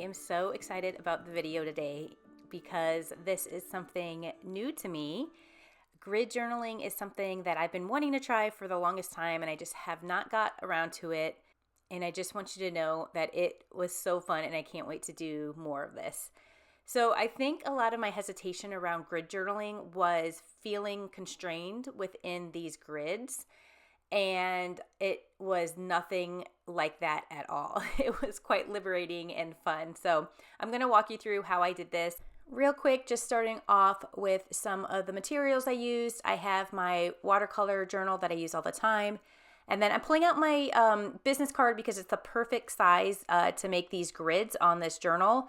am so excited about the video today because this is something new to me. Grid journaling is something that I've been wanting to try for the longest time, and I just have not got around to it. And I just want you to know that it was so fun, and I can't wait to do more of this. So I think a lot of my hesitation around grid journaling was feeling constrained within these grids. And it was nothing like that at all. It was quite liberating and fun. So I'm going to walk you through how I did this. Real quick, just starting off with some of the materials I used. I have my watercolor journal that I use all the time. And then I'm pulling out my business card because it's the perfect size to make these grids on this journal.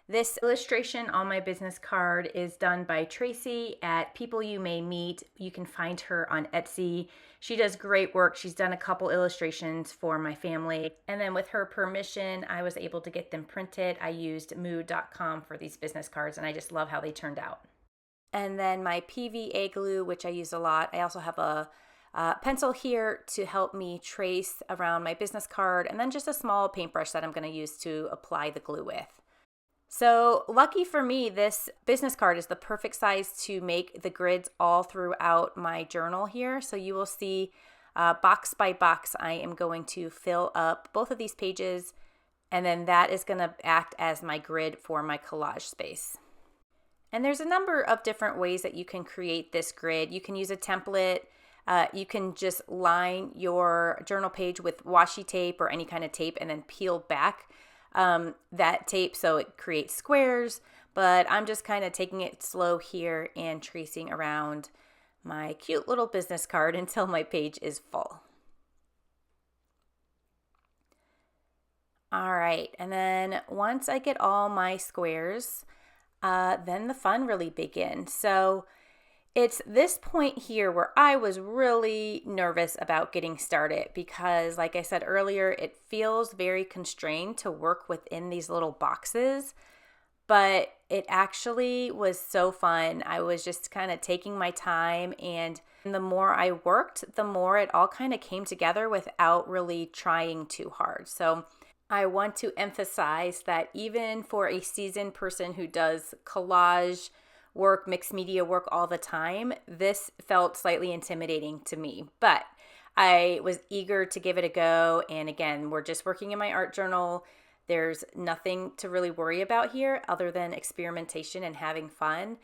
This illustration on my business card is done by Tracy at People You May Meet. You can find her on Etsy. She does great work. She's done a couple illustrations for my family. And then with her permission, I was able to get them printed. I used mood.com for these business cards, and I just love how they turned out. And then my PVA glue, which I use a lot. I also have a pencil here to help me trace around my business card, and then just a small paintbrush that I'm going to use to apply the glue with. So lucky for me, this business card is the perfect size to make the grids all throughout my journal here. So you will see box by box, I am going to fill up both of these pages, and then that is going to act as my grid for my collage space. And there's a number of different ways that you can create this grid. You can use a template. You can just line your journal page with washi tape or any kind of tape and then peel back that tape so it creates squares, but I'm just kind of taking it slow here and tracing around my cute little business card until my page is full. All right, and then once I get all my squares, then the fun really begins. So it's this point here where I was really nervous about getting started because, like I said earlier, it feels very constrained to work within these little boxes, but it actually was so fun. I was just kind of taking my time, and the more I worked, the more it all kind of came together without really trying too hard. So I want to emphasize that even for a seasoned person who does collage work, mixed media work all the time, this felt slightly intimidating to me, but I was eager to give it a go. And again, we're just working in my art journal. There's nothing to really worry about here other than experimentation and having fun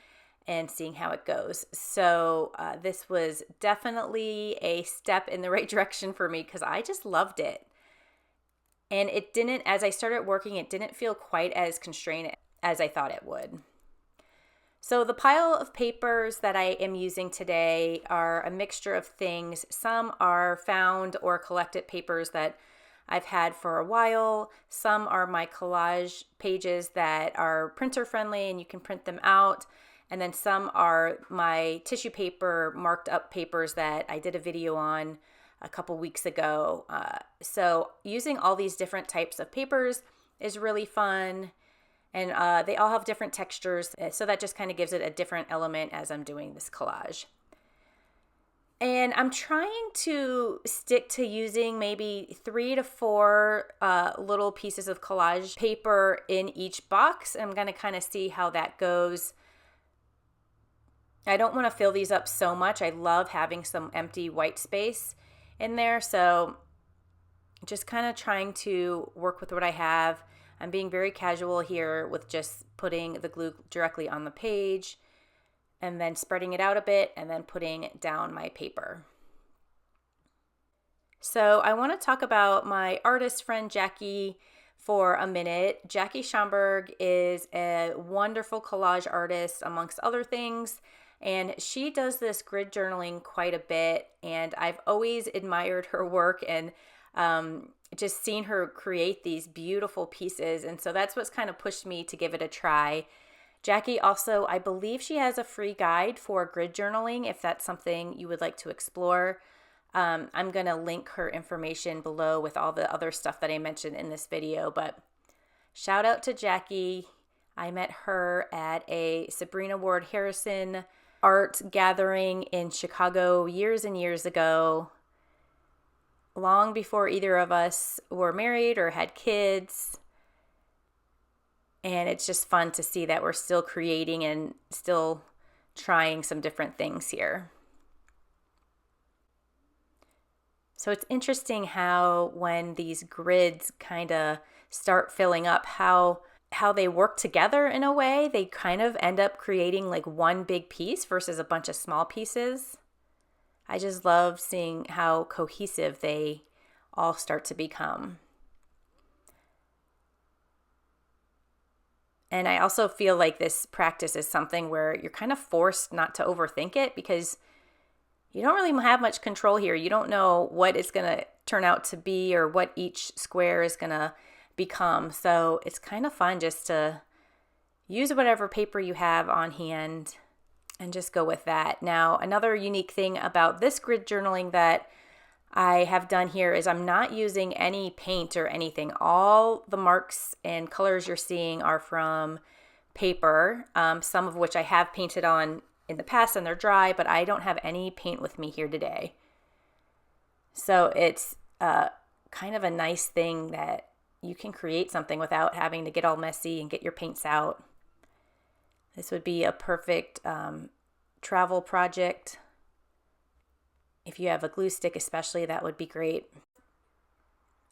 and seeing how it goes. So this was definitely a step in the right direction for me because I just loved it. And it didn't, as I started working, it didn't feel quite as constrained as I thought it would. So the pile of papers that I am using today are a mixture of things. Some are found or collected papers that I've had for a while. Some are my collage pages that are printer friendly and you can print them out. And then some are my tissue paper marked up papers that I did a video on a couple weeks ago. So using all these different types of papers is really fun. And they all have different textures, so that just kind of gives it a different element as I'm doing this collage. And I'm trying to stick to using maybe 3 to 4 little pieces of collage paper in each box. I'm going to kind of see how that goes. I don't want to fill these up so much. I love having some empty white space in there, so just kind of trying to work with what I have. I'm being very casual here with just putting the glue directly on the page and then spreading it out a bit and then putting down my paper. So I want to talk about my artist friend Jackie for a minute. Jackie Schomburg is a wonderful collage artist amongst other things, and she does this grid journaling quite a bit, and I've always admired her work and just seen her create these beautiful pieces. And so that's what's kind of pushed me to give it a try. Jackie also, I believe she has a free guide for grid journaling if that's something you would like to explore. I'm going to link her information below with all the other stuff that I mentioned in this video, but shout out to Jackie. I met her at a Sabrina Ward Harrison art gathering in Chicago years and years ago. long before either of us were married or had kids. And it's just fun to see that we're still creating and still trying some different things here. So it's interesting how when these grids kind of start filling up, how they work together in a way. They kind of end up creating like one big piece versus a bunch of small pieces. I just love seeing how cohesive they all start to become. And I also feel like this practice is something where you're kind of forced not to overthink it, because you don't really have much control here. You don't know what it's going to turn out to be or what each square is going to become. So it's kind of fun just to use whatever paper you have on hand and just go with that. Now, another unique thing about this grid journaling that I have done here is I'm not using any paint or anything. All the marks and colors you're seeing are from paper, some of which I have painted on in the past and they're dry, but I don't have any paint with me here today. So it's kind of a nice thing that you can create something without having to get all messy and get your paints out. This would be a perfect travel project. If you have a glue stick especially, that would be great.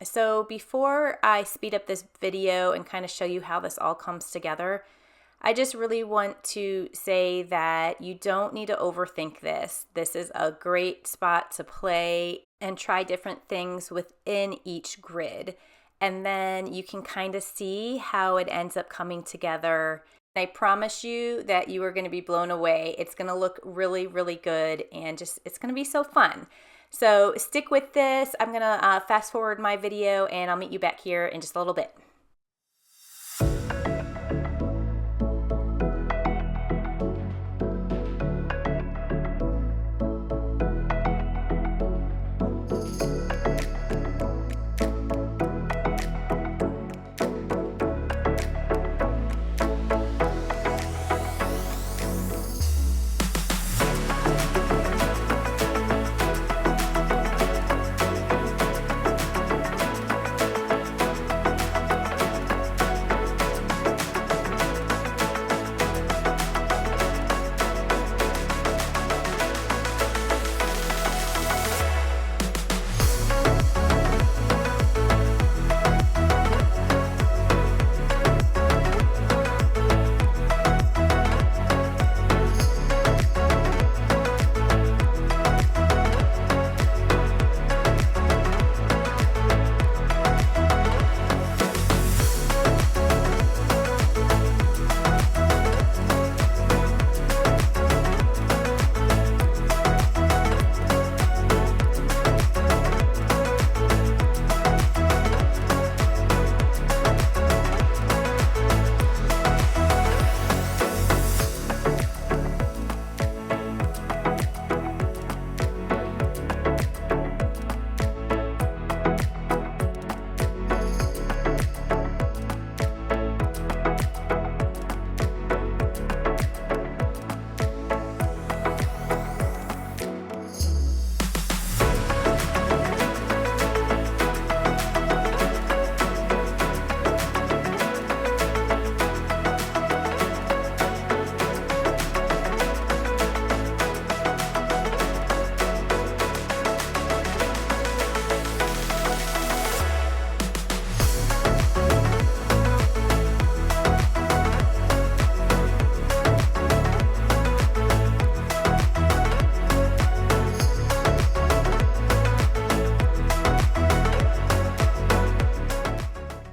So before I speed up this video and kind of show you how this all comes together, I just really want to say that you don't need to overthink this. This is a great spot to play and try different things within each grid. And then you can kind of see how it ends up coming together. I promise you that you are going to be blown away. It's going to look really, really good, and just it's going to be so fun. So stick with this. I'm going to fast forward my video, and I'll meet you back here in just a little bit.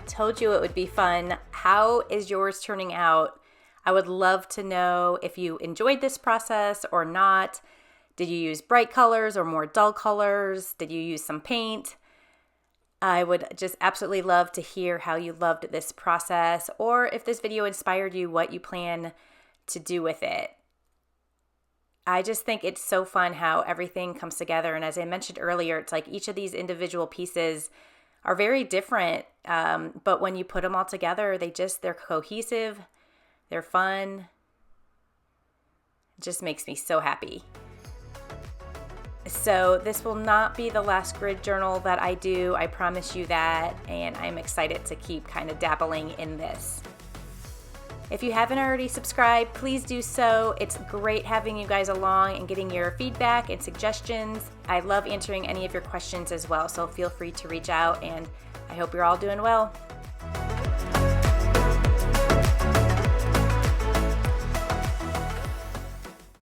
Told you it would be fun. How is yours turning out? I would love to know if you enjoyed this process or not. Did you use bright colors or more dull colors? Did you use some paint? I would just absolutely love to hear how you loved this process, or if this video inspired you, what you plan to do with it. I just think it's so fun how everything comes together. And as I mentioned earlier, it's like each of these individual pieces are very different, but when you put them all together, they're cohesive, they're fun. It just makes me so happy. So this will not be the last grid journal that I do, I promise you that, and I'm excited to keep kind of dabbling in this. If you haven't already subscribed, please do so. It's great having you guys along and getting your feedback and suggestions. I love answering any of your questions as well, so feel free to reach out, and I hope you're all doing well.